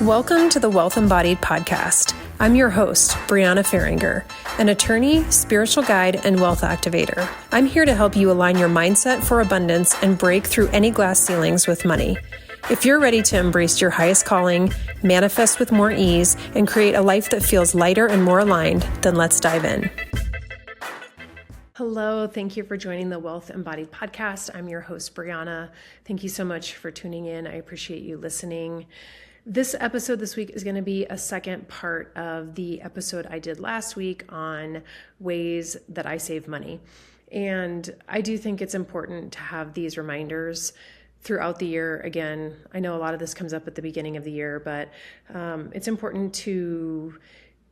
Welcome to the Wealth Embodied podcast. I'm your host, Brianna Faringer, an attorney, spiritual guide, and wealth activator. I'm here to help you align your mindset for abundance and break through any glass ceilings with money. If you're ready to embrace your highest calling, manifest with more ease, and create a life that feels lighter and more aligned, then let's dive in. Hello, thank you for joining the Wealth Embodied podcast. I'm your host, Brianna. Thank you so much for tuning in. I appreciate you listening. This episode this week is going to be a second part of the episode I did last week on ways that I save money. And I do think it's important to have these reminders throughout the year. Again, I know a lot of this comes up at the beginning of the year, but it's important to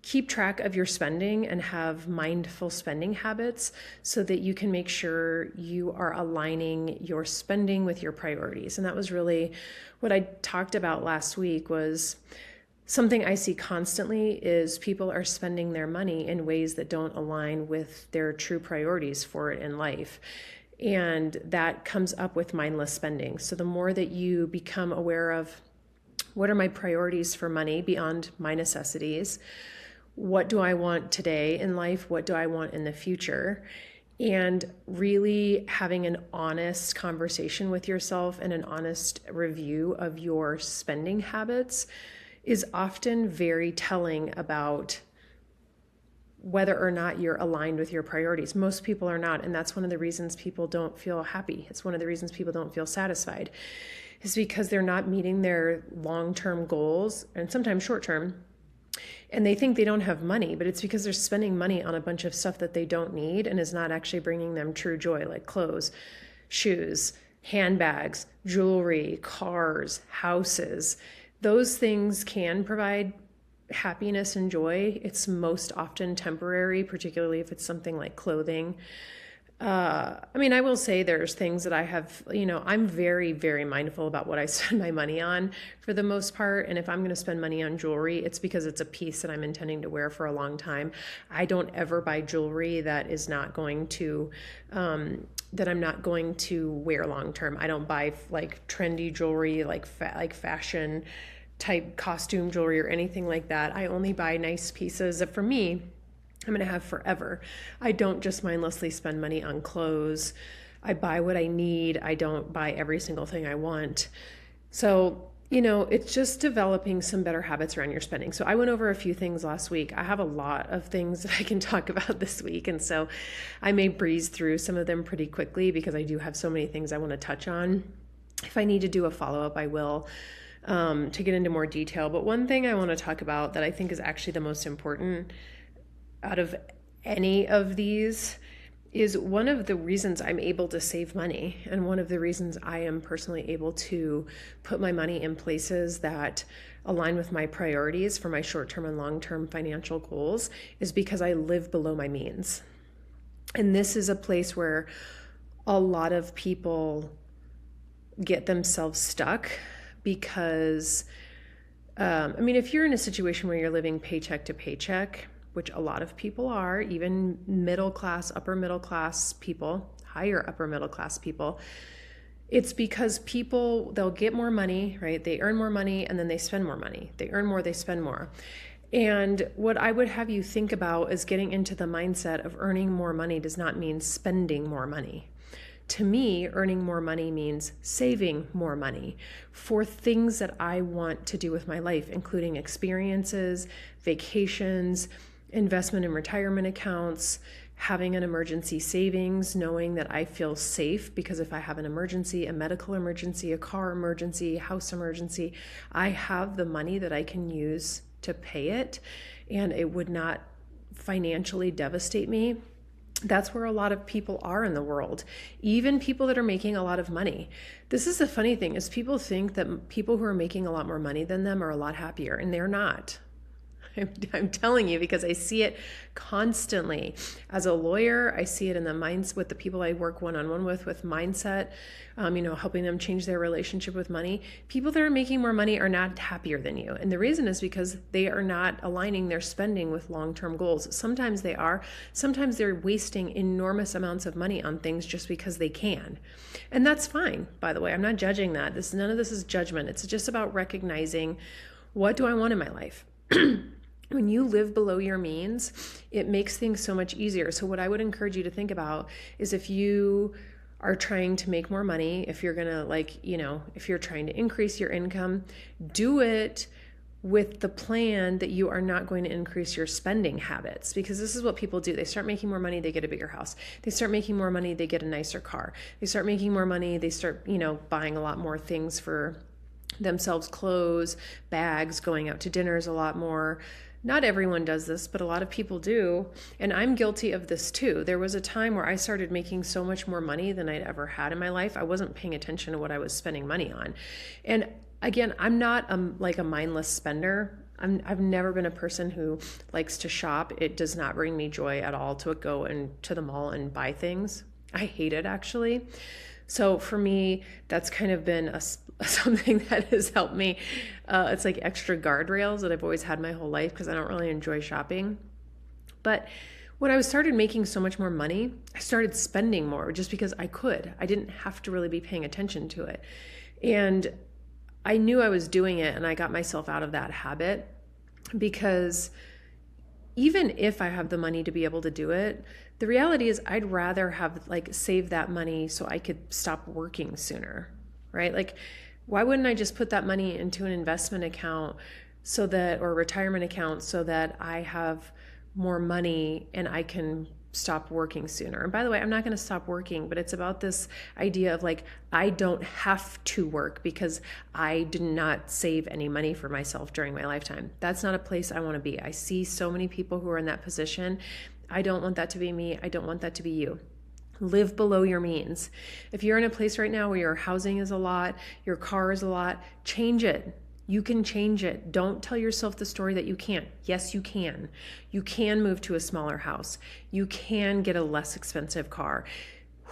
keep track of your spending and have mindful spending habits so that you can make sure you are aligning your spending with your priorities. And that was really what I talked about last week. Was something I see constantly is people are spending their money in ways that don't align with their true priorities for it in life. And that comes up with mindless spending. So the more that you become aware of what are my priorities for money beyond my necessities, what do I want today in life? What do I want in the future? And really having an honest conversation with yourself and an honest review of your spending habits is often very telling about whether or not you're aligned with your priorities. Most people are not, and that's one of the reasons people don't feel happy. It's one of the reasons people don't feel satisfied, is because they're not meeting their long-term goals and sometimes short-term. And they think they don't have money, but it's because they're spending money on a bunch of stuff that they don't need and is not actually bringing them true joy, like clothes, shoes, handbags, jewelry, cars, houses. Those things can provide happiness and joy. It's most often temporary, particularly if it's something like clothing. I will say there's things that I have, I'm very, very mindful about what I spend my money on for the most part. And if I'm going to spend money on jewelry, it's because it's a piece that I'm intending to wear for a long time. I don't ever buy jewelry that is not going to, that I'm not going to wear long term. I don't buy like trendy jewelry, like fashion type costume jewelry or anything like that. I only buy nice pieces that for me, I'm going to have forever. I don't just mindlessly spend money on clothes. I buy what I need. I don't buy every single thing I want. So, it's just developing some better habits around your spending. So I went over a few things last week. I have a lot of things that I can talk about this week. And so I may breeze through some of them pretty quickly because I do have so many things I want to touch on. If I need to do a follow-up, I will, to get into more detail. But one thing I want to talk about that I think is actually the most important out of any of these is one of the reasons I'm able to save money, and one of the reasons I am personally able to put my money in places that align with my priorities for my short-term and long-term financial goals, is because I live below my means. And this is a place where a lot of people get themselves stuck because, if you're in a situation where you're living paycheck to paycheck, which a lot of people are, even middle class, upper middle class people, higher upper middle class people, it's because they'll get more money, right? They earn more money and then they spend more money. They earn more, they spend more. And what I would have you think about is getting into the mindset of earning more money does not mean spending more money. To me, earning more money means saving more money for things that I want to do with my life, including experiences, vacations, investment in retirement accounts, having an emergency savings, knowing that I feel safe because if I have an emergency, a medical emergency, a car emergency, house emergency, I have the money that I can use to pay it and it would not financially devastate me. That's where a lot of people are in the world, even people that are making a lot of money. This is the funny thing, is people think that people who are making a lot more money than them are a lot happier, and they're not. I'm telling you, because I see it constantly. As a lawyer, I see it in the minds with the people I work one-on-one with mindset, helping them change their relationship with money. People that are making more money are not happier than you. And the reason is because they are not aligning their spending with long-term goals. Sometimes they are. Sometimes they're wasting enormous amounts of money on things just because they can. And that's fine, by the way. I'm not judging that. None of this is judgment. It's just about recognizing What do I want in my life? When you live below your means, it makes things so much easier. So what I would encourage you to think about is if you are trying to make more money, if you're going to if you're trying to increase your income, do it with the plan that you are not going to increase your spending habits, because this is what people do. They start making more money, they get a bigger house. They start making more money, they get a nicer car. They start making more money, they start, buying a lot more things for themselves, clothes, bags, going out to dinners a lot more. Not everyone does this, but a lot of people do. And I'm guilty of this too. There was a time where I started making so much more money than I'd ever had in my life. I wasn't paying attention to what I was spending money on. And again, I'm not like a mindless spender. I've never been a person who likes to shop. It does not bring me joy at all to go to the mall and buy things. I hate it, actually. So for me, that's kind of been something that has helped me. It's like extra guardrails that I've always had my whole life because I don't really enjoy shopping. But when I started making so much more money, I started spending more just because I could. I didn't have to really be paying attention to it. And I knew I was doing it, and I got myself out of that habit, because even if I have the money to be able to do it, the reality is I'd rather have save that money so I could stop working sooner, right? Like, why wouldn't I just put that money into an investment account or retirement account so that I have more money and I can stop working sooner? And by the way, I'm not going to stop working, but it's about this idea of I don't have to work because I did not save any money for myself during my lifetime. That's not a place I want to be. I see so many people who are in that position. I don't want that to be me. I don't want that to be you. Live below your means. If you're in a place right now where your housing is a lot, your car is a lot, change it. You can change it. Don't tell yourself the story that you can't. Yes, you can. You can move to a smaller house. You can get a less expensive car.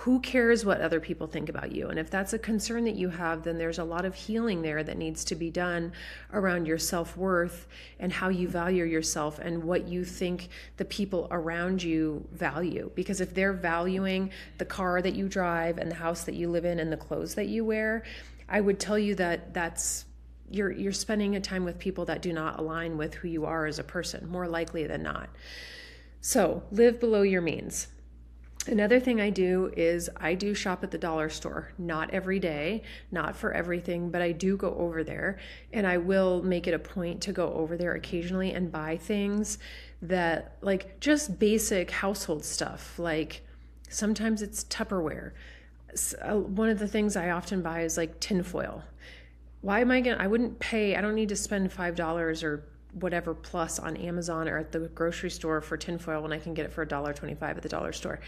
Who cares what other people think about you? And if that's a concern that you have, then there's a lot of healing there that needs to be done around your self-worth and how you value yourself and what you think the people around you value. Because if they're valuing the car that you drive and the house that you live in and the clothes that you wear, I would tell you that you're spending a time with people that do not align with who you are as a person, more likely than not. So live below your means. Another thing I do is I do shop at the dollar store, not every day, not for everything, but I do go over there, and I will make it a point to go over there occasionally and buy things that just basic household stuff. Sometimes it's Tupperware. One of the things I often buy is tinfoil. Why am I I don't need to spend $5 or whatever plus on Amazon or at the grocery store for tinfoil when I can get it for $1.25 at the dollar store.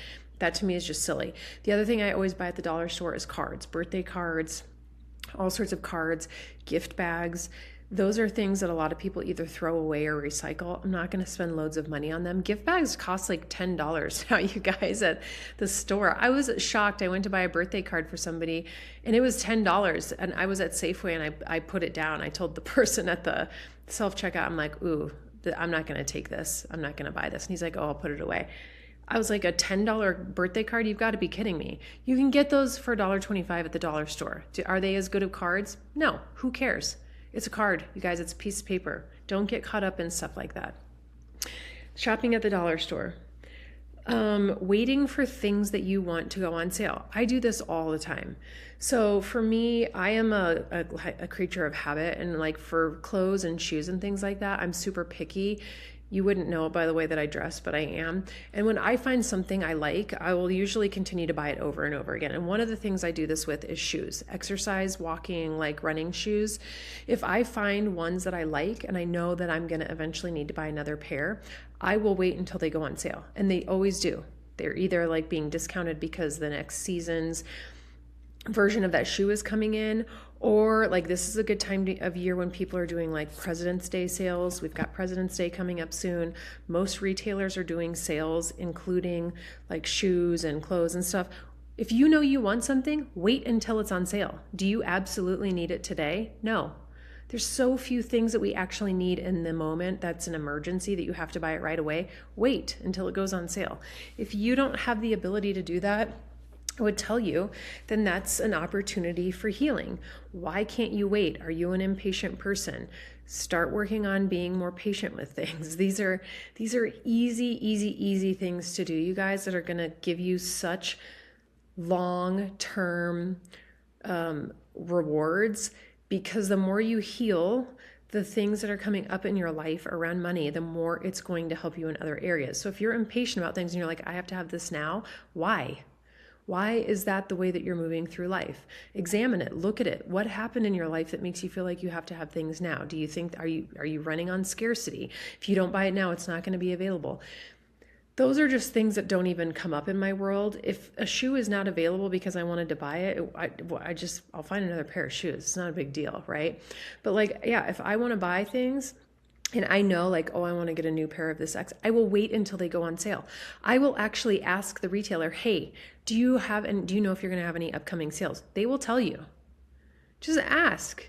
That to me is just silly. The other thing I always buy at the dollar store is cards, birthday cards, all sorts of cards, gift bags. Those are things that a lot of people either throw away or recycle. I'm not going to spend loads of money on them. Gift bags cost $10 now, you guys, at the store. I was shocked. I went to buy a birthday card for somebody and it was $10. And I was at Safeway and I put it down. I told the person at the self-checkout, I'm like, ooh, I'm not going to take this. I'm not going to buy this. And he's like, oh, I'll put it away. I was like, a $10 birthday card? You've got to be kidding me. You can get those for $1.25 at the dollar store. Are they as good of cards? No. Who cares? It's a card, you guys. It's a piece of paper. Don't get caught up in stuff like that. Shopping at the dollar store. Waiting for things that you want to go on sale. I do this all the time. So for me, I am a creature of habit, and for clothes and shoes and things like that, I'm super picky. You wouldn't know it by the way that I dress, but I am. And when I find something I like, I will usually continue to buy it over and over again. And one of the things I do this with is shoes, exercise, walking, running shoes. If I find ones that I like and I know that I'm going to eventually need to buy another pair, I will wait until they go on sale. And they always do. They're either being discounted because the next season's version of that shoe is coming in, or this is a good time of year when people are doing President's Day sales. We've got President's Day coming up soon. Most retailers are doing sales, including shoes and clothes and stuff. If you know you want something, wait until it's on sale. Do you absolutely need it today? No. There's so few things that we actually need in the moment that's an emergency that you have to buy it right away. Wait until it goes on sale. If you don't have the ability to do that, I would tell you, then that's an opportunity for healing. Why can't you wait? Are you an impatient person? Start working on being more patient with things. These are easy things to do, you guys, that are going to give you such long-term rewards, because the more you heal the things that are coming up in your life around money, the more it's going to help you in other areas. So if you're impatient about things and you're like, I have to have this now, why? Why is that the way that you're moving through life? Examine it, look at it. What happened in your life that makes you feel like you have to have things now? Do you think, are you running on scarcity? If you don't buy it now, it's not going to be available. Those are just things that don't even come up in my world. If a shoe is not available because I wanted to buy it, I'll find another pair of shoes. It's not a big deal, right? But like, yeah, if I want to buy things, and I know like, oh, I want to get a new pair of this X, I will wait until they go on sale. I will actually ask the retailer, hey, do you know if you're going to have any upcoming sales? They will tell you. Just ask,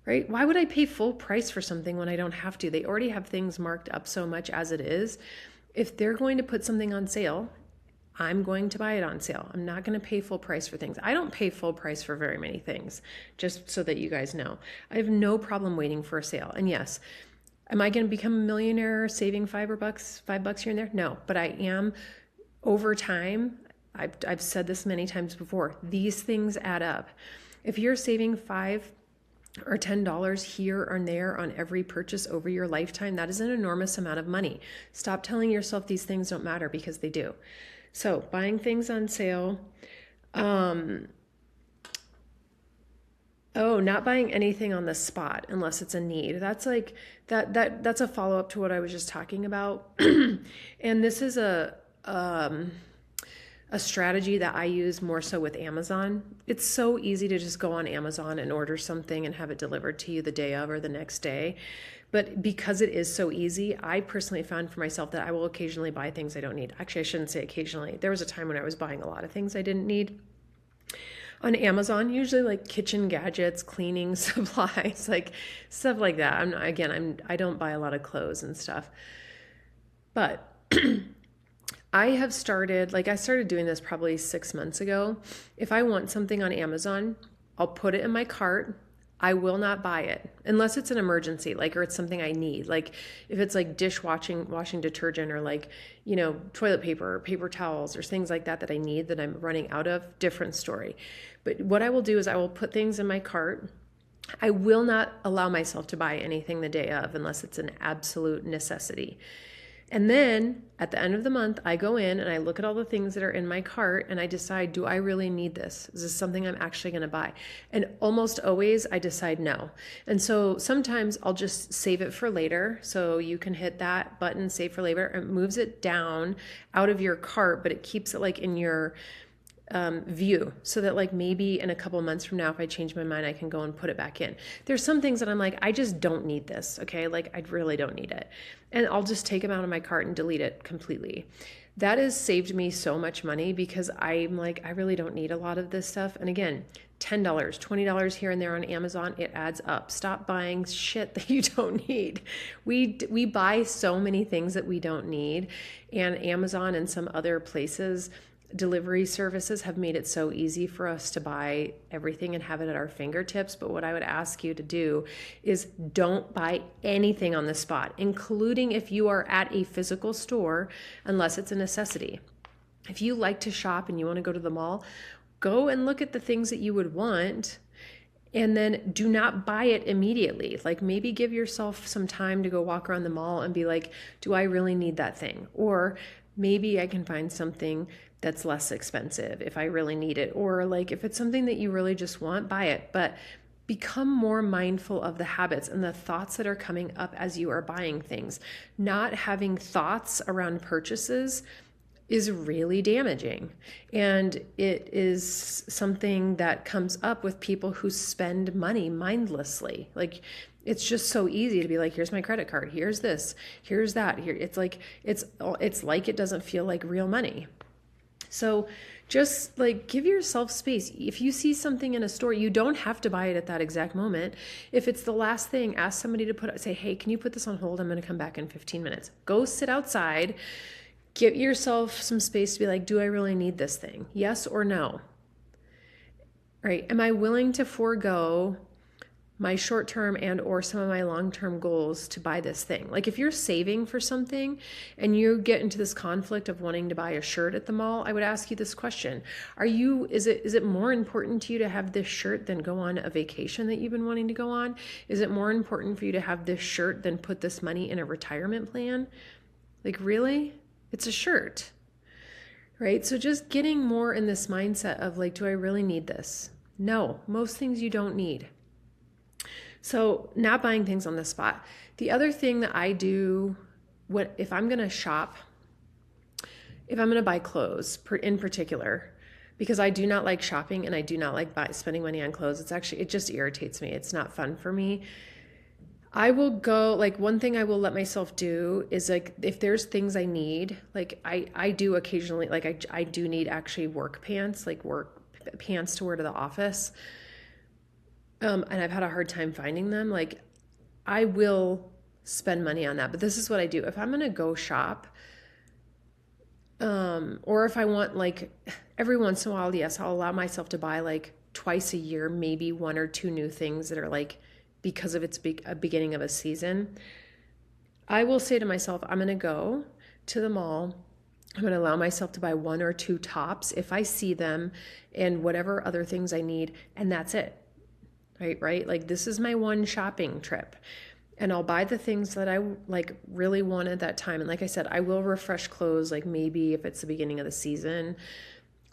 right? Why would I pay full price for something when I don't have to? They already have things marked up so much as it is. If they're going to put something on sale, I'm going to buy it on sale. I'm not going to pay full price for things. I don't pay full price for very many things, just so that you guys know. I have no problem waiting for a sale. And yes, am I going to become a millionaire saving $5 here and there? No, but I am over time. I've said this many times before. These things add up. If you're saving $5 or $10 here or there on every purchase over your lifetime, that is an enormous amount of money. Stop telling yourself these things don't matter, because they do. So buying things on sale. Not buying anything on the spot unless it's a need. That's like that's a follow-up to what I was just talking about. And this is a strategy that I use more so with Amazon. It's so easy to just go on Amazon and order something and have it delivered to you the day of or the next day. But because it is so easy, I personally found for myself that I will occasionally buy things I don't need. Actually, I shouldn't say occasionally. There was a time when I was buying a lot of things I didn't need on Amazon, usually like kitchen gadgets, cleaning supplies, like stuff like that. I don't buy a lot of clothes and stuff. But I started doing this probably 6 months ago. If I want something on Amazon, I'll put it in my cart. I will not buy it unless it's an emergency, or it's something I need. Like if it's like washing detergent, or toilet paper or paper towels or things like that I need that I'm running out of, different story. But what I will do is I will put things in my cart. I will not allow myself to buy anything the day of unless it's an absolute necessity. And then at the end of the month, I go in and I look at all the things that are in my cart and I decide, do I really need this? Is this something I'm actually going to buy? And almost always I decide no. And so sometimes I'll just save it for later. So you can hit that button, save for later. It moves it down out of your cart, but it keeps it in your view, so that maybe in a couple months from now, if I change my mind, I can go and put it back in. There's some things that I'm like, I just don't need this. Okay. I really don't need it. And I'll just take them out of my cart and delete it completely. That has saved me so much money, because I'm like, I really don't need a lot of this stuff. And again, $10, $20 here and there on Amazon, it adds up. Stop buying shit that you don't need. We buy so many things that we don't need, and Amazon and some other places, delivery services, have made it so easy for us to buy everything and have it at our fingertips. But what I would ask you to do is don't buy anything on the spot, including if you are at a physical store, unless it's a necessity. If you like to shop and you want to go to the mall, go and look at the things that you would want, and then do not buy it immediately. Maybe give yourself some time to go walk around the mall and be like, do I really need that thing? Or maybe I can find something that's less expensive if I really need it. Or if it's something that you really just want, buy it. But become more mindful of the habits and the thoughts that are coming up as you are buying things. Not having thoughts around purchases is really damaging. And it is something that comes up with people who spend money mindlessly. It's just so easy to be like, here's my credit card, here's this, here's that. Here, it's like it doesn't feel like real money. So just give yourself space. If you see something in a store, you don't have to buy it at that exact moment. If it's the last thing, ask somebody to say, hey, can you put this on hold? I'm going to come back in 15 minutes. Go sit outside. Give yourself some space to be like, do I really need this thing? Yes or no? Right? Am I willing to forego my short-term and or some of my long-term goals to buy this thing? Like if you're saving for something and you get into this conflict of wanting to buy a shirt at the mall, I would ask you this question. Is it more important to you to have this shirt than go on a vacation that you've been wanting to go on? Is it more important for you to have this shirt than put this money in a retirement plan? Like really? It's a shirt. Right? So just getting more in this mindset of like, do I really need this? No, most things you don't need. So not buying things on the spot. The other thing that I do, if I'm going to shop, if I'm going to buy clothes in particular, because I do not like shopping and I do not like spending money on clothes. It just irritates me. It's not fun for me. I will go, like one thing I will let myself do is like, if there's things I need, like I do occasionally, like I do need actually work pants, like work pants to wear to the office. And I've had a hard time finding them. Like I will spend money on that, but this is what I do. If I'm going to go shop, or if I want like every once in a while, yes, I'll allow myself to buy like twice a year, maybe one or two new things that are like, because of its beginning of a season. I will say to myself, I'm going to go to the mall. I'm going to allow myself to buy one or two tops if I see them and whatever other things I need. And that's it. Right? Like this is my one shopping trip and I'll buy the things that I like really want at that time. And like I said, I will refresh clothes, like maybe if it's the beginning of the season,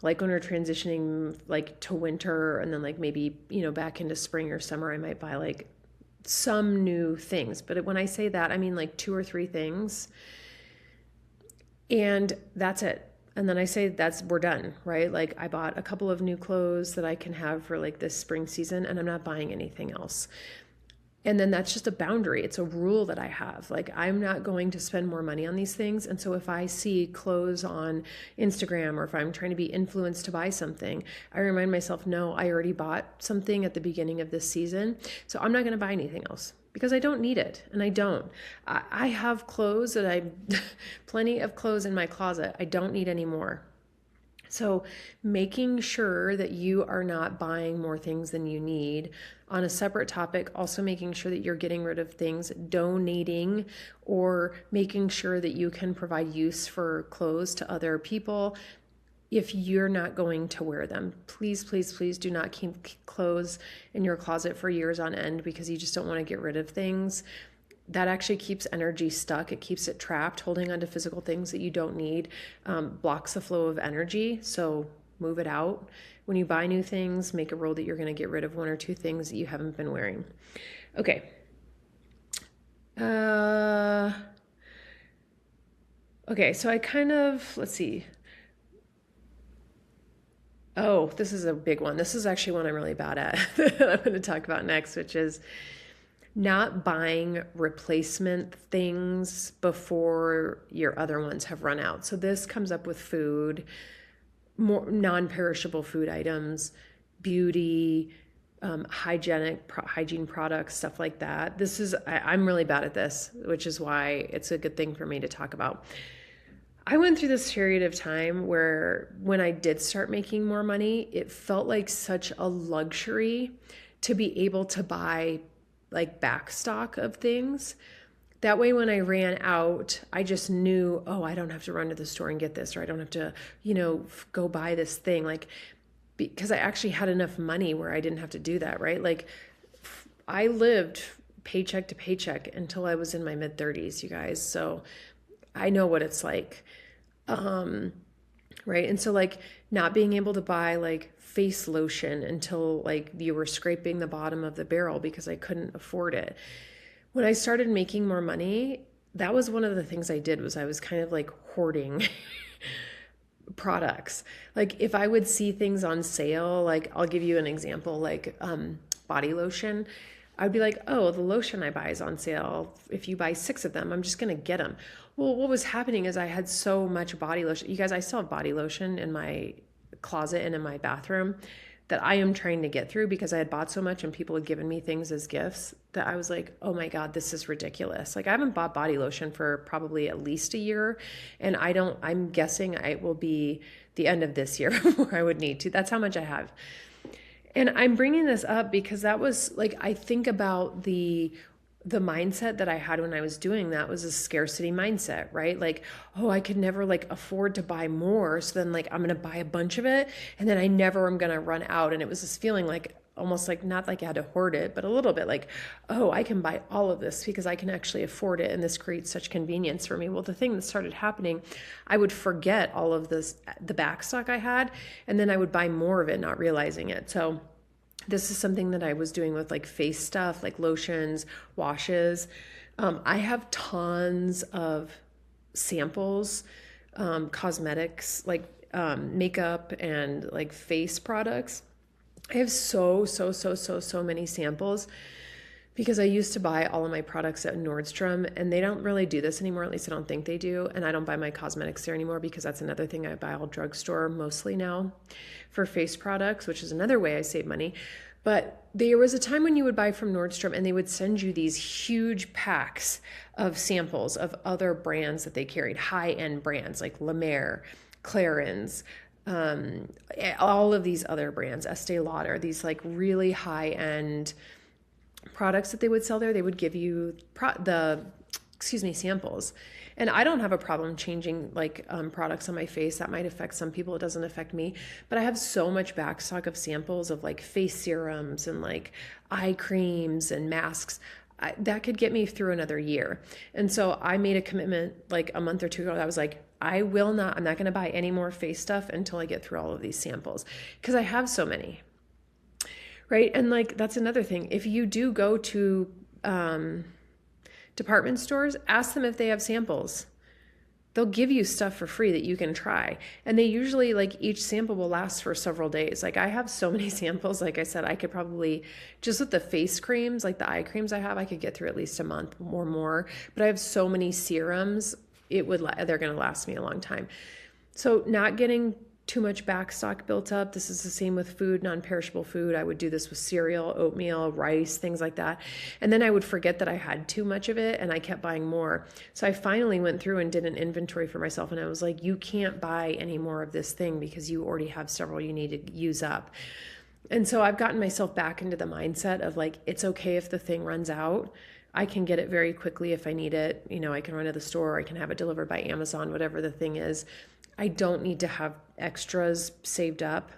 like when we're transitioning like to winter and then like maybe, back into spring or summer, I might buy like some new things. But when I say that, I mean like 2 or 3 things and that's it. And then I say we're done, right? Like I bought a couple of new clothes that I can have for like this spring season and I'm not buying anything else. And then that's just a boundary. It's a rule that I have. Like I'm not going to spend more money on these things. And so if I see clothes on Instagram or if I'm trying to be influenced to buy something, I remind myself, no, I already bought something at the beginning of this season. So I'm not going to buy anything else because I don't need it. And I don't. I have clothes plenty of clothes in my closet. I don't need any more. So making sure that you are not buying more things than you need. On a separate topic, also making sure that you're getting rid of things, donating, or making sure that you can provide use for clothes to other people if you're not going to wear them. Please, please, please do not keep clothes in your closet for years on end because you just don't want to get rid of things. That actually keeps energy stuck. It keeps it trapped. Holding on to physical things that you don't need blocks the flow of energy. So move it out. When you buy new things, make a rule that you're going to get rid of 1 or 2 things that you haven't been wearing. Okay. Okay, so I let's see. Oh, this is a big one. This is actually one I'm really bad at that I'm going to talk about next, which is not buying replacement things before your other ones have run out. So this comes up with food, more non-perishable food items, beauty, hygiene products, stuff like that. I'm really bad at this, which is why it's a good thing for me to talk about. I went through this period of time where when I did start making more money, it felt like such a luxury to be able to buy like back stock of things. That way, when I ran out, I just knew, oh, I don't have to run to the store and get this, or I don't have to, go buy this thing. Like, because I actually had enough money where I didn't have to do that, right? Like, I lived paycheck to paycheck until I was in my mid 30s, you guys. So I know what it's like. Right. And so like not being able to buy like face lotion until like you were scraping the bottom of the barrel because I couldn't afford it. When I started making more money, that was one of the things I did was I was kind of like hoarding products. Like if I would see things on sale, like I'll give you an example, like body lotion. I'd be like, oh, the lotion I buy is on sale. If you buy 6 of them, I'm just going to get them. Well, what was happening is I had so much body lotion. You guys, I still have body lotion in my closet and in my bathroom. that I am trying to get through because I had bought so much and people had given me things as gifts that I was like, oh my God, this is ridiculous. Like I haven't bought body lotion for probably at least a year. And I'm guessing it will be the end of this year before I would need to. That's how much I have. And I'm bringing this up because that was like, I think about the mindset that I had when I was doing that was a scarcity mindset, right? Like, oh, I could never like afford to buy more. So then like, I'm going to buy a bunch of it and then I never am going to run out. And it was this feeling like almost like not like I had to hoard it, but a little bit like, oh, I can buy all of this because I can actually afford it. And this creates such convenience for me. Well, the thing that started happening, I would forget all of this, the back stock I had, and then I would buy more of it, not realizing it. So this is something that I was doing with like face stuff, like lotions, washes. I have tons of samples, cosmetics, like makeup and like face products. I have so many samples because I used to buy all of my products at Nordstrom, and they don't really do this anymore. At least I don't think they do. And I don't buy my cosmetics there anymore because that's another thing I buy all drugstore mostly now for face products, which is another way I save money. But there was a time when you would buy from Nordstrom and they would send you these huge packs of samples of other brands that they carried, high-end brands like La Mer, Clarins, all of these other brands, Estee Lauder, these like really high-end products that they would sell there. They would give you samples. And I don't have a problem changing like products on my face. That might affect some people. It doesn't affect me. But I have so much backstock of samples of like face serums and like eye creams and masks. That could get me through another year. And so I made a commitment like a month or two ago. I was like, I'm not going to buy any more face stuff until I get through all of these samples because I have so many. Right. And like, that's another thing. If you do go to department stores, ask them if they have samples. They'll give you stuff for free that you can try. And they usually like each sample will last for several days. Like I have so many samples. Like I said, I could probably just with the face creams, like the eye creams I have, I could get through at least a month or more. But I have so many serums, they're going to last me a long time. So not getting too much backstock built up. This is the same with food, non-perishable food. I would do this with cereal, oatmeal, rice, things like that. And then I would forget that I had too much of it and I kept buying more. So I finally went through and did an inventory for myself and I was like, you can't buy any more of this thing because you already have several you need to use up. And so I've gotten myself back into the mindset of like, it's okay if the thing runs out. I can get it very quickly if I need it. You know, I can run to the store, I can have it delivered by Amazon, whatever the thing is. I don't need to have extras saved up.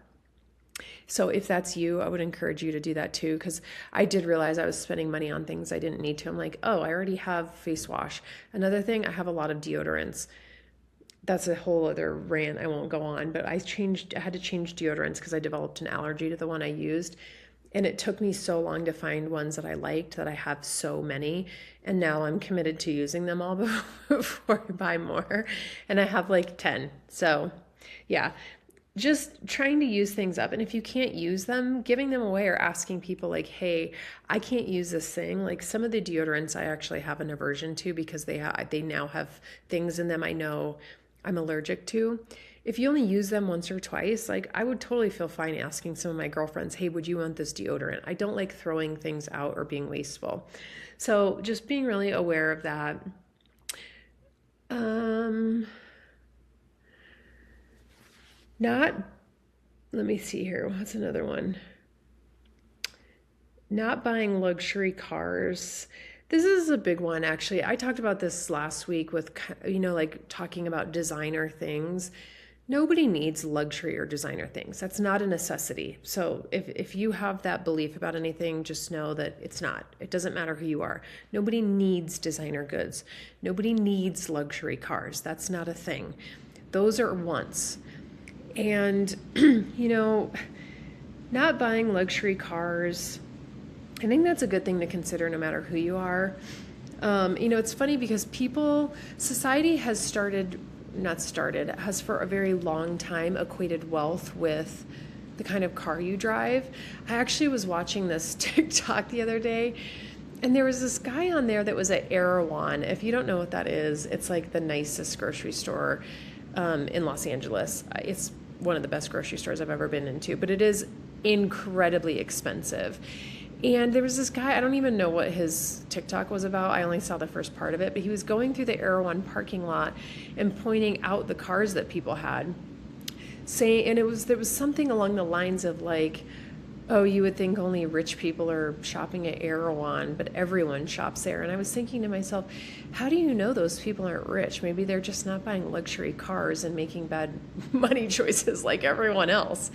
So if that's you, I would encourage you to do that too, because I did realize I was spending money on things I didn't need to. I'm like, oh, I already have face wash. Another thing, I have a lot of deodorants. That's a whole other rant I won't go on, but I had to change deodorants because I developed an allergy to the one I used. And it took me so long to find ones that I liked that I have so many. And now I'm committed to using them all before I buy more. And I have like 10. So yeah, just trying to use things up. And if you can't use them, giving them away or asking people like, hey, I can't use this thing. Like some of the deodorants I actually have an aversion to because they now have things in them I know I'm allergic to. If you only use them once or twice, like I would totally feel fine asking some of my girlfriends, hey, would you want this deodorant? I don't like throwing things out or being wasteful. So just being really aware of that. Let me see here. What's another one? Not buying luxury cars. This is a big one, actually. I talked about this last week with, like talking about designer things. Nobody needs luxury or designer things. That's not a necessity. So if you have that belief about anything, just know that it's not. It doesn't matter who you are. Nobody needs designer goods. Nobody needs luxury cars. That's not a thing. Those are wants. And, not buying luxury cars, I think that's a good thing to consider no matter who you are. It's funny because society has has for a very long time equated wealth with the kind of car you drive. I actually was watching this TikTok the other day, and there was this guy on there that was at Erewhon. If you don't know what that is, it's like the nicest grocery store in Los Angeles. It's one of the best grocery stores I've ever been into, but it is incredibly expensive. And there was this guy, I don't even know what his TikTok was about. I only saw the first part of it, but he was going through the Air One parking lot and pointing out the cars that people had, saying, and there was something along the lines of like, oh, you would think only rich people are shopping at Erewhon, but everyone shops there. And I was thinking to myself, how do you know those people aren't rich? Maybe they're just not buying luxury cars and making bad money choices like everyone else.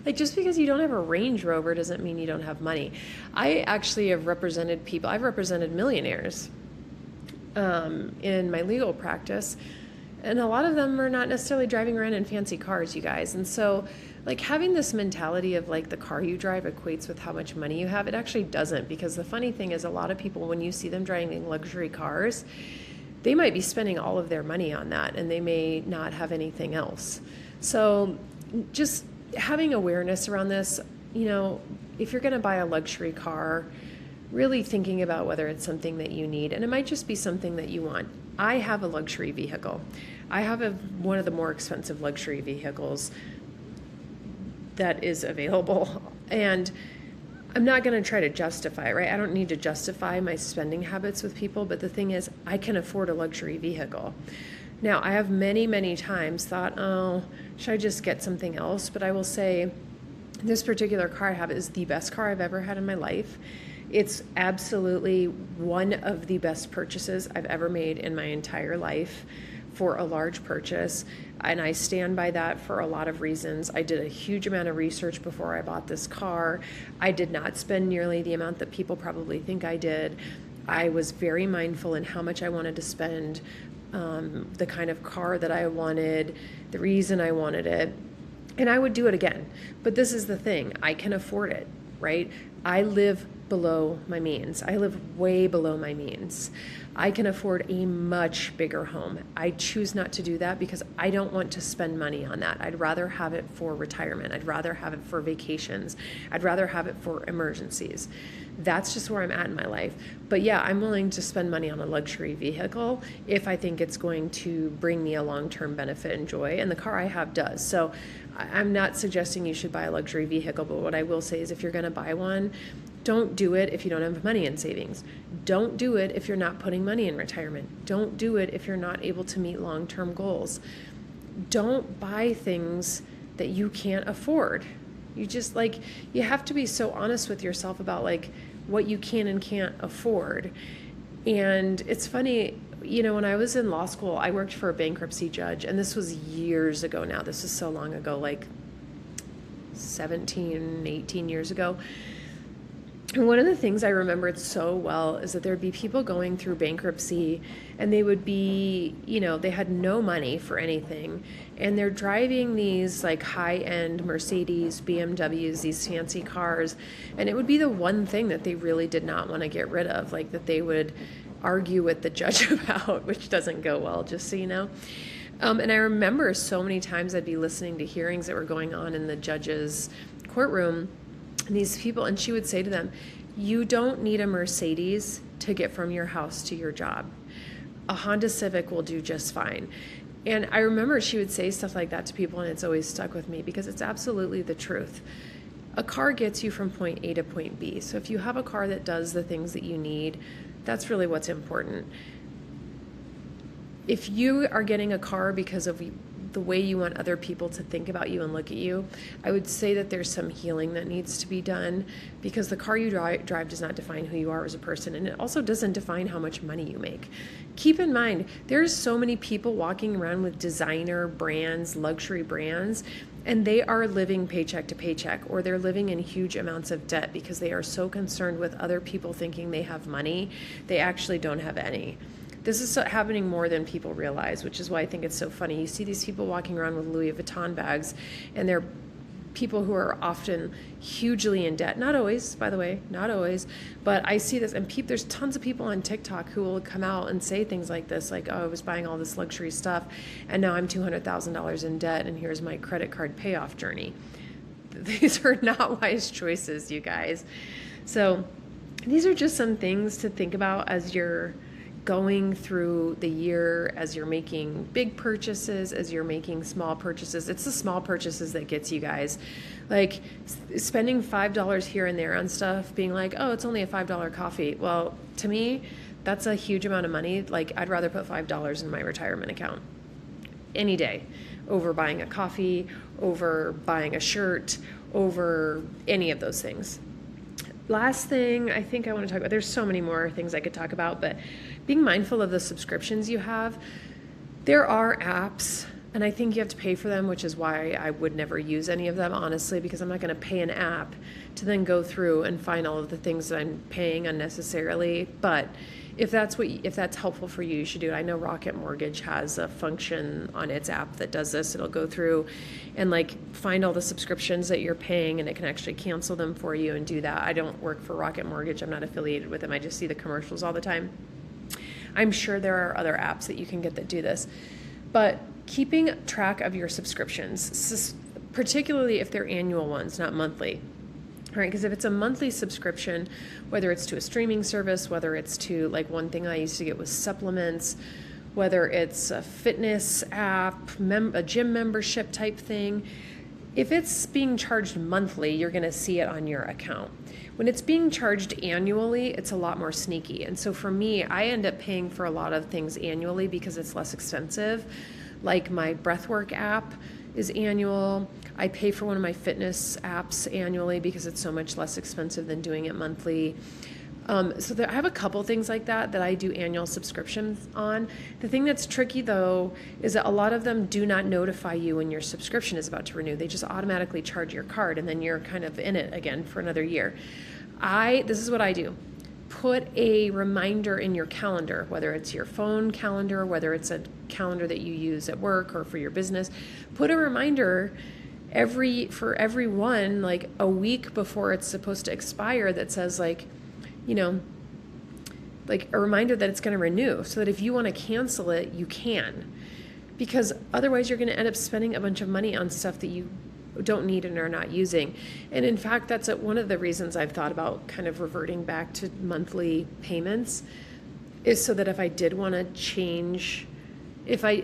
Like, just because you don't have a Range Rover doesn't mean you don't have money. I actually have represented people, I've represented millionaires in my legal practice. And a lot of them are not necessarily driving around in fancy cars, you guys. And so, like, having this mentality of like the car you drive equates with how much money you have, it actually doesn't. Because the funny thing is, a lot of people, when you see them driving luxury cars, they might be spending all of their money on that and they may not have anything else. So just having awareness around this, you know, if you're going to buy a luxury car, really thinking about whether it's something that you need, and it might just be something that you want. I have a luxury vehicle. I have one of the more expensive luxury vehicles that is available, and I'm not going to try to justify it, right? I don't need to justify my spending habits with people, but the thing is, I can afford a luxury vehicle. Now, I have many, many times thought, oh, should I just get something else? But I will say, this particular car I have is the best car I've ever had in my life. It's absolutely one of the best purchases I've ever made in my entire life for a large purchase. And I stand by that for a lot of reasons. I did a huge amount of research before I bought this car. I did not spend nearly the amount that people probably think I did. I was very mindful in how much I wanted to spend, the kind of car that I wanted, the reason I wanted it, and I would do it again. But this is the thing, I can afford it, right? I live below my means. I live way below my means. I can afford a much bigger home. I choose not to do that because I don't want to spend money on that. I'd rather have it for retirement. I'd rather have it for vacations. I'd rather have it for emergencies. That's just where I'm at in my life. But yeah, I'm willing to spend money on a luxury vehicle if I think it's going to bring me a long-term benefit and joy, and the car I have does. So I'm not suggesting you should buy a luxury vehicle, but what I will say is if you're going to buy one, don't do it if you don't have money in savings. Don't do it if you're not putting money in retirement. Don't do it if you're not able to meet long-term goals. Don't buy things that you can't afford. You just you have to be so honest with yourself about what you can and can't afford. And it's funny, when I was in law school, I worked for a bankruptcy judge, and this was years ago now. This is so long ago, 17, 18 years ago. And one of the things I remembered so well is that there'd be people going through bankruptcy, and they would be, they had no money for anything, and they're driving these high-end Mercedes, BMWs, these fancy cars, and it would be the one thing that they really did not want to get rid of, that they would argue with the judge about, which doesn't go well, just so you know. And I remember so many times I'd be listening to hearings that were going on in the judge's courtroom, and these people, and she would say to them, you don't need a Mercedes to get from your house to your job. A Honda Civic will do just fine. And I remember she would say stuff like that to people, and it's always stuck with me because it's absolutely the truth. A car gets you from point A to point B. So if you have a car that does the things that you need, that's really what's important. If you are getting a car because of the way you want other people to think about you and look at you, I would say that there's some healing that needs to be done, because the car you drive does not define who you are as a person, and it also doesn't define how much money you make. Keep in mind, there's so many people walking around with designer brands, luxury brands, and they are living paycheck to paycheck, or they're living in huge amounts of debt because they are so concerned with other people thinking they have money, they actually don't have any. This is happening more than people realize, which is why I think it's so funny. You see these people walking around with Louis Vuitton bags, and they're people who are often hugely in debt. Not always, by the way, not always. But I see this, and there's tons of people on TikTok who will come out and say things like this, oh, I was buying all this luxury stuff, and now I'm $200,000 in debt, and here's my credit card payoff journey. These are not wise choices, you guys. So these are just some things to think about as you're going through the year as you're making big purchases, as you're making small purchases. It's the small purchases that gets you guys. Like spending $5 here and there on stuff, being like, oh, it's only a $5 coffee. Well, to me, that's a huge amount of money. Like I'd rather put $5 in my retirement account any day over buying a coffee, over buying a shirt, over any of those things. Last thing I think I want to talk about, there's so many more things I could talk about, but being mindful of the subscriptions you have. There are apps, and I think you have to pay for them, which is why I would never use any of them, honestly, because I'm not going to pay an app to then go through and find all of the things that I'm paying unnecessarily. But if that's helpful for you, you should do it. I know Rocket Mortgage has a function on its app that does this. It'll go through and like find all the subscriptions that you're paying, and it can actually cancel them for you and do that. I don't work for Rocket Mortgage. I'm not affiliated with them. I just see the commercials all the time. I'm sure there are other apps that you can get that do this. But keeping track of your subscriptions, particularly if they're annual ones, not monthly. Right, because if it's a monthly subscription, whether it's to a streaming service, whether it's to, like one thing I used to get was supplements, whether it's a fitness app, a gym membership type thing, if it's being charged monthly, you're going to see it on your account. When it's being charged annually, it's a lot more sneaky. And so for me, I end up paying for a lot of things annually because it's less expensive. Like my breathwork app is annual. I pay for one of my fitness apps annually because it's so much less expensive than doing it monthly. I have a couple things like that I do annual subscriptions on. The thing that's tricky though is that a lot of them do not notify you when your subscription is about to renew. They just automatically charge your card and then you're kind of in it again for another year. This is what I do. Put a reminder in your calendar, whether it's your phone calendar, whether it's a calendar that you use at work or for your business. Put a reminder for everyone, like a week before it's supposed to expire, that says like a reminder that it's going to renew, so that if you want to cancel it, you can. Because otherwise you're going to end up spending a bunch of money on stuff that you don't need and are not using. And in fact, that's one of the reasons I've thought about kind of reverting back to monthly payments, is so that if I did want to change, if I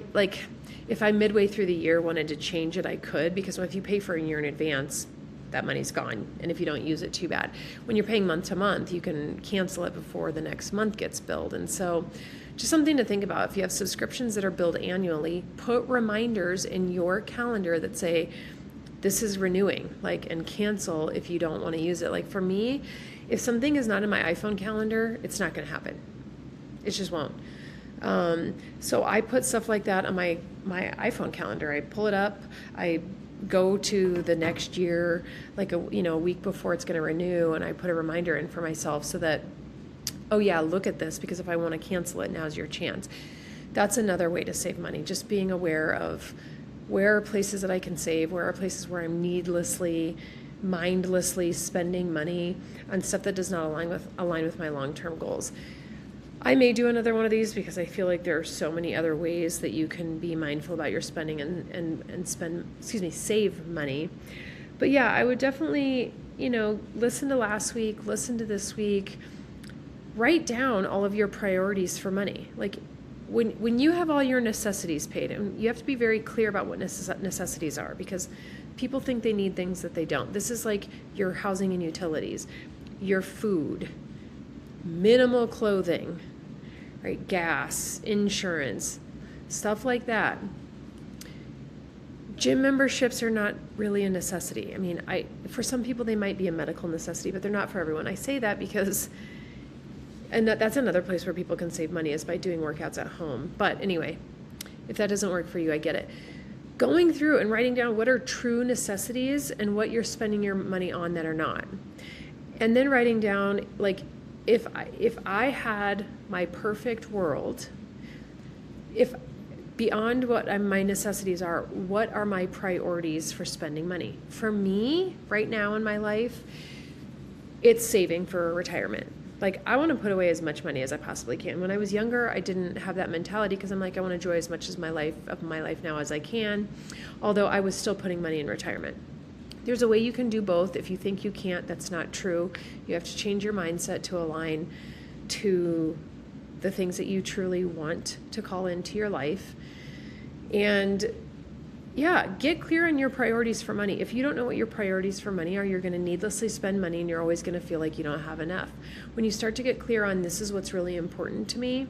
midway through the year wanted to change it, I could, because if you pay for a year in advance, that money's gone. And if you don't use it, too bad. When you're paying month to month, you can cancel it before the next month gets billed. And so just something to think about. If you have subscriptions that are billed annually, put reminders in your calendar that say, this is renewing, and cancel if you don't want to use it. Like for me, if something is not in my iPhone calendar, it's not going to happen. It just won't. So I put stuff like that on my iPhone calendar. I pull it up. I go to the next year, like a week before it's going to renew, and I put a reminder in for myself so that, oh yeah, look at this, because if I want to cancel it, now's your chance. That's another way to save money. Just being aware of where are places that I can save, where are places where I'm mindlessly spending money on stuff that does not align with my long-term goals. I may do another one of these because I feel like there are so many other ways that you can be mindful about your spending and save money. But yeah, I would definitely, listen to last week, listen to this week, write down all of your priorities for money. Like when you have all your necessities paid, and you have to be very clear about what necessities are, because people think they need things that they don't. This is like your housing and utilities, your food, minimal clothing, right? Gas, insurance, stuff like that. Gym memberships are not really a necessity. I mean, for some people they might be a medical necessity, but they're not for everyone. I say that because, and that's another place where people can save money, is by doing workouts at home. But anyway, if that doesn't work for you, I get it. Going through and writing down what are true necessities and what you're spending your money on that are not. And then writing down, like, if I had my perfect world, if beyond what my necessities are, what are my priorities for spending money? For me, right now in my life, it's saving for retirement. Like, I want to put away as much money as I possibly can. When I was younger, I didn't have that mentality, because I'm like, I want to enjoy as much of my life now as I can, although I was still putting money in retirement. There's a way you can do both. If you think you can't, that's not true. You have to change your mindset to align to the things that you truly want to call into your life. And yeah, get clear on your priorities for money. If you don't know what your priorities for money are, you're going to needlessly spend money and you're always going to feel like you don't have enough. When you start to get clear on this is what's really important to me,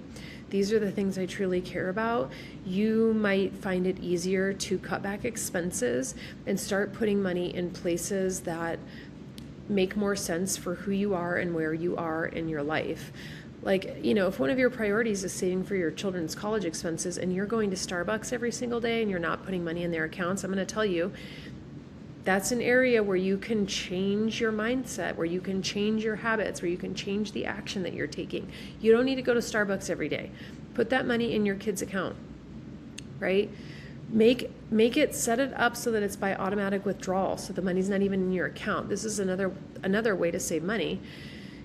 these are the things I truly care about, you might find it easier to cut back expenses and start putting money in places that make more sense for who you are and where you are in your life. Like, if one of your priorities is saving for your children's college expenses and you're going to Starbucks every single day and you're not putting money in their accounts, I'm going to tell you, that's an area where you can change your mindset, where you can change your habits, where you can change the action that you're taking. You don't need to go to Starbucks every day. Put that money in your kid's account, right? Make it, set it up so that it's by automatic withdrawal, so the money's not even in your account. This is another way to save money,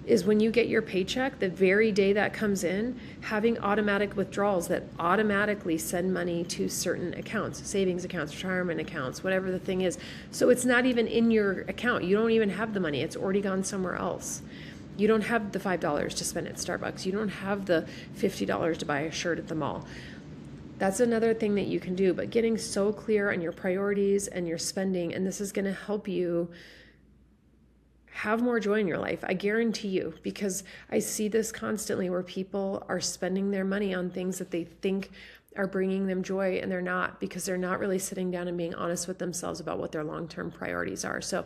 is when you get your paycheck, the very day that comes in, having automatic withdrawals that automatically send money to certain accounts, savings accounts, retirement accounts, whatever the thing is. So it's not even in your account. You don't even have the money. It's already gone somewhere else. You don't have the $5 to spend at Starbucks. You don't have the $50 to buy a shirt at the mall. That's another thing that you can do, but getting so clear on your priorities and your spending, and this is going to help you have more joy in your life. I guarantee you, because I see this constantly where people are spending their money on things that they think are bringing them joy, and they're not, because they're not really sitting down and being honest with themselves about what their long-term priorities are. So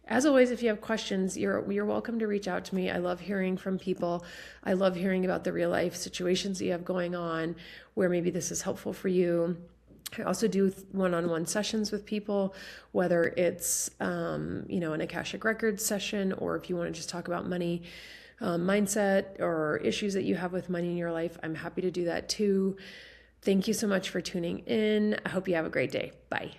as always, if you have questions, you're welcome to reach out to me. I love hearing from people. I love hearing about the real life situations that you have going on where maybe this is helpful for you. I also do one-on-one sessions with people, whether it's, an Akashic Records session, or if you want to just talk about money, mindset, or issues that you have with money in your life, I'm happy to do that too. Thank you so much for tuning in. I hope you have a great day. Bye.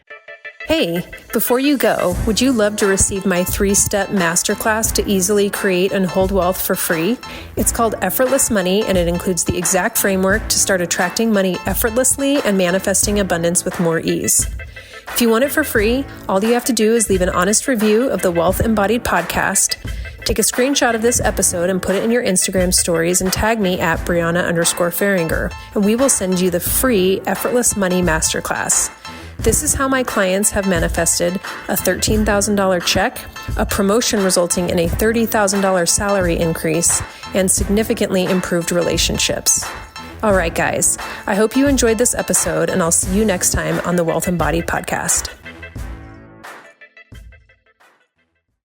Hey, before you go, would you love to receive my 3-step masterclass to easily create and hold wealth for free? It's called Effortless Money, and it includes the exact framework to start attracting money effortlessly and manifesting abundance with more ease. If you want it for free, all you have to do is leave an honest review of the Wealth Embodied podcast, take a screenshot of this episode and put it in your Instagram stories and tag me at Brianna_Faringer, and we will send you the free Effortless Money Masterclass. This is how my clients have manifested a $13,000 check, a promotion resulting in a $30,000 salary increase, and significantly improved relationships. All right, guys, I hope you enjoyed this episode, and I'll see you next time on the Wealth Embodied podcast.